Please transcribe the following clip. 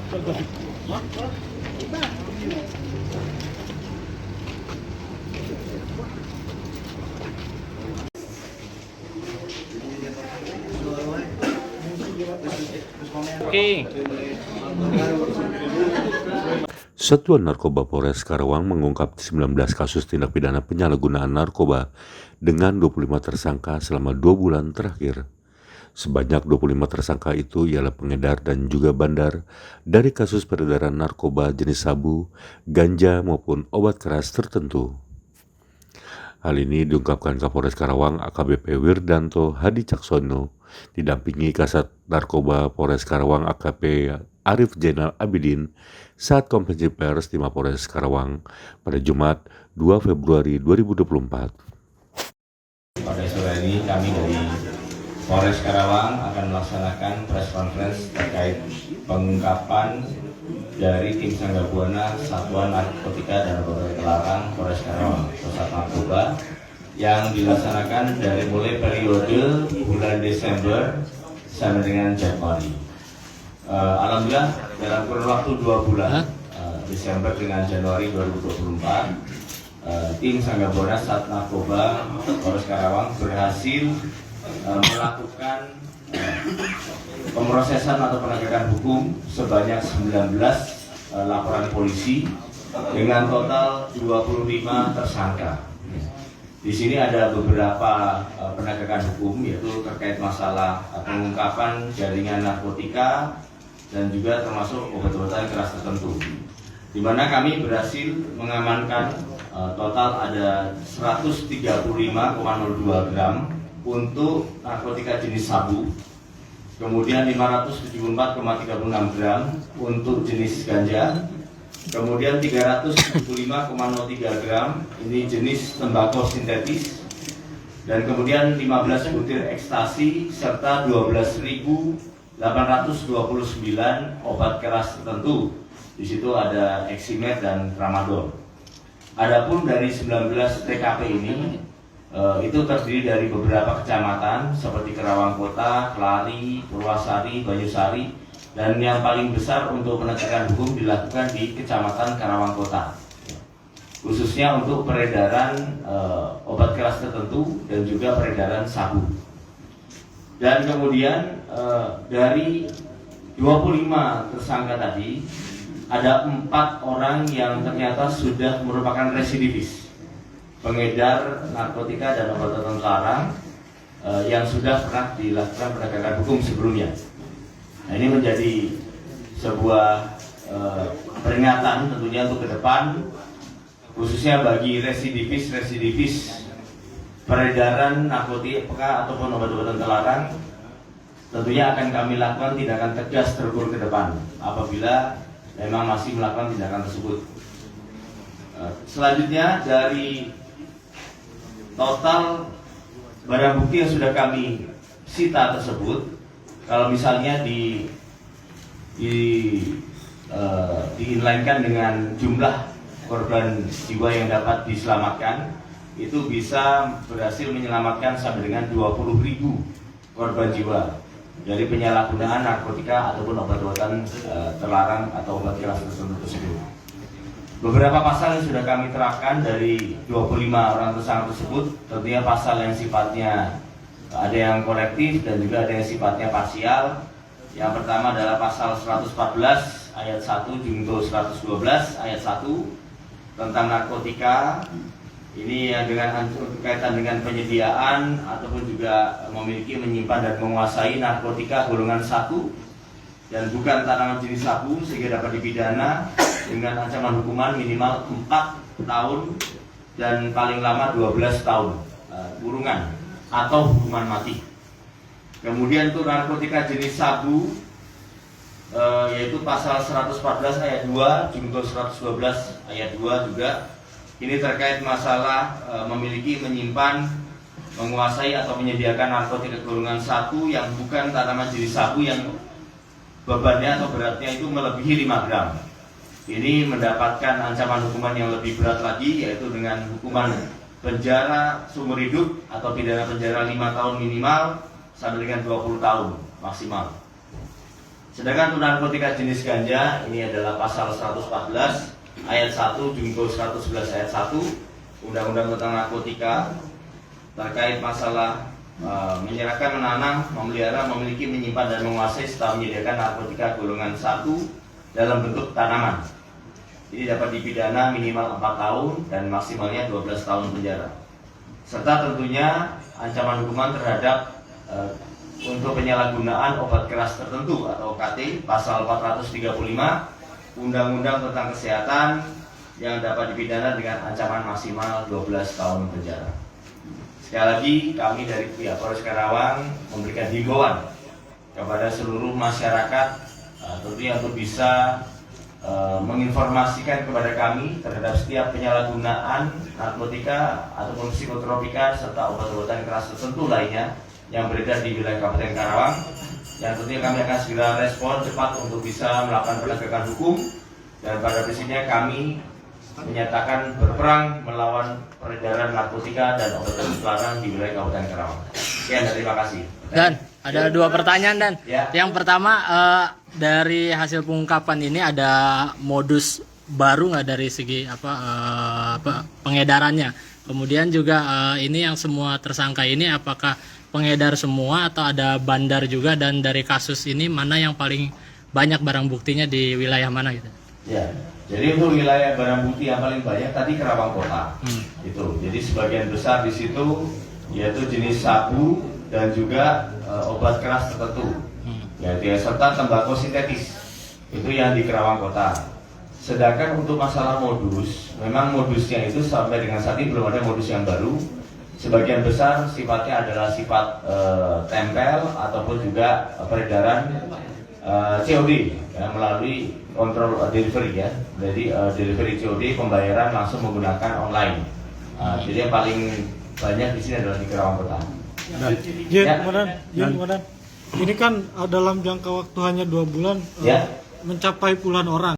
Oke. Satuan Narkoba Polres Karawang mengungkap 19 kasus tindak pidana penyalahgunaan narkoba dengan 25 tersangka selama 2 bulan terakhir. Sebanyak 25 tersangka itu ialah pengedar dan juga bandar dari kasus peredaran narkoba jenis sabu, ganja maupun obat keras tertentu. Hal ini diungkapkan Kapolres Karawang AKBP Wirdanto Hadi Caksono didampingi Kasat Narkoba Polres Karawang AKP Arif Zainal Abidin saat konferensi pers di Mapolres Karawang pada Jumat 2 Februari 2024. Pada sore ini kami dari Polres Karawang akan melaksanakan press conference terkait pengungkapan dari tim Sangga Buana Satuan Narkotika dan Obat Terlarang Polres Karawang Pusat Narkoba yang dilaksanakan dari mulai periode bulan Desember sampai dengan Januari. Alhamdulillah dalam kurun waktu 2 bulan Desember dengan Januari 2024 tim Sangga Buana Sat Narkoba Polres Karawang berhasil melakukan pemrosesan atau penegakan hukum sebanyak 19 laporan polisi dengan total 25 tersangka. Di sini ada beberapa penegakan hukum yaitu terkait masalah pengungkapan jaringan narkotika dan juga termasuk obat-obatan keras tertentu. Di mana kami berhasil mengamankan total ada 135,02 gram untuk narkotika jenis sabu, kemudian 574,36 gram untuk jenis ganja, kemudian 375,03 gram ini jenis tembakau sintetis, dan kemudian 15 butir ekstasi serta 12.829 obat keras tertentu. Di situ ada eksimet dan tramadol. Adapun dari 19 TKP ini itu terdiri dari beberapa kecamatan seperti Karawang Kota, Kelari, Purwasari, Banyusari, dan yang paling besar untuk penegakan hukum dilakukan di Kecamatan Karawang Kota, khususnya untuk peredaran obat keras tertentu dan juga peredaran sabu. Dan kemudian dari 25 tersangka tadi ada 4 orang yang ternyata sudah merupakan residivis pengedar narkotika dan obat-obatan terlarang yang sudah pernah dilakukan penegakan hukum sebelumnya. Nah, ini menjadi sebuah peringatan tentunya untuk ke depan, khususnya bagi residivis peredaran narkotika ataupun obat-obatan terlarang. Tentunya akan kami lakukan tindakan tegas terukur ke depan apabila memang masih melakukan tindakan tersebut. Selanjutnya dari total barang bukti yang sudah kami sita tersebut, kalau misalnya diinlainkan dengan jumlah korban jiwa yang dapat diselamatkan, itu bisa berhasil menyelamatkan sampai dengan 20.000 korban jiwa dari penyalahgunaan narkotika ataupun obat-obatan terlarang atau obat keras tersebut. Beberapa pasal yang sudah kami terapkan dari 25 orang tersangka tersebut, tentunya pasal yang sifatnya ada yang kolektif dan juga ada yang sifatnya parsial. Yang pertama adalah pasal 114 ayat 1 junto 112 ayat 1 tentang narkotika. Ini yang dengan berkaitan dengan penyediaan ataupun juga memiliki, menyimpan dan menguasai narkotika golongan 1 dan bukan tanaman jenis sabu sehingga dapat dipidana dengan ancaman hukuman minimal 4 tahun dan paling lama 12 tahun kurungan atau hukuman mati. Kemudian untuk narkotika jenis sabu yaitu pasal 114 ayat 2 junto 112 ayat 2 juga. Ini terkait masalah memiliki, menyimpan, menguasai atau menyediakan narkotika golongan 1 yang bukan tanaman jenis sabu yang bebannya atau beratnya itu melebihi 5 gram. Ini mendapatkan ancaman hukuman yang lebih berat lagi, yaitu dengan hukuman penjara seumur hidup atau pidana penjara 5 tahun minimal sampai dengan 20 tahun maksimal. Sedangkan untuk narkotika jenis ganja ini adalah pasal 114 ayat 1 Junto 111 ayat 1 Undang-Undang tentang narkotika terkait masalah menyerahkan, menanam, memelihara, memiliki, menyimpan dan menguasai serta menyediakan narkotika golongan 1 dalam bentuk tanaman. Ini dapat dipidana minimal 4 tahun dan maksimalnya 12 tahun penjara. Serta tentunya ancaman hukuman terhadap untuk penyalahgunaan obat keras tertentu atau KT pasal 435 Undang-Undang tentang Kesehatan yang dapat dipidana dengan ancaman maksimal 12 tahun penjara. Sekali lagi kami dari pihak Polres Karawang memberikan himbauan kepada seluruh masyarakat tentunya untuk bisa menginformasikan kepada kami terhadap setiap penyalahgunaan narkotika ataupun psikotropika serta obat-obatan keras tertentu lainnya yang beredar di wilayah Kabupaten Karawang, yang tentunya kami akan segera respon cepat untuk bisa melakukan penegakan hukum, dan pada prinsipnya kami menyatakan berperang melawan peredaran narkotika dan obat terlarang di wilayah Kabupaten Karawang. Sekian, terima kasih. Dan ada 2 pertanyaan, Dan. Ya. Yang pertama, dari hasil pengungkapan ini ada modus baru nggak dari segi pengedarannya? Kemudian juga ini yang semua tersangka ini apakah pengedar semua atau ada bandar juga, dan dari kasus ini mana yang paling banyak barang buktinya di wilayah mana gitu? Ya, jadi untuk wilayah barang bukti yang paling banyak tadi Karawang Kota, itu. Jadi sebagian besar di situ yaitu jenis sabu dan juga obat keras tertentu, yaitu serta tembakau sintetis, itu yang di Karawang Kota. Sedangkan untuk masalah modus, memang modusnya itu sampai dengan saat ini belum ada modus yang baru. Sebagian besar sifatnya adalah sifat tempel ataupun juga peredaran COD ya, melalui kontrol delivery ya. Jadi delivery COD, pembayaran langsung menggunakan online. Jadi yang paling banyak di sini adalah di Karawang Kota. Kemudian ini kan dalam jangka waktu hanya 2 bulan Ya. mencapai puluhan orang.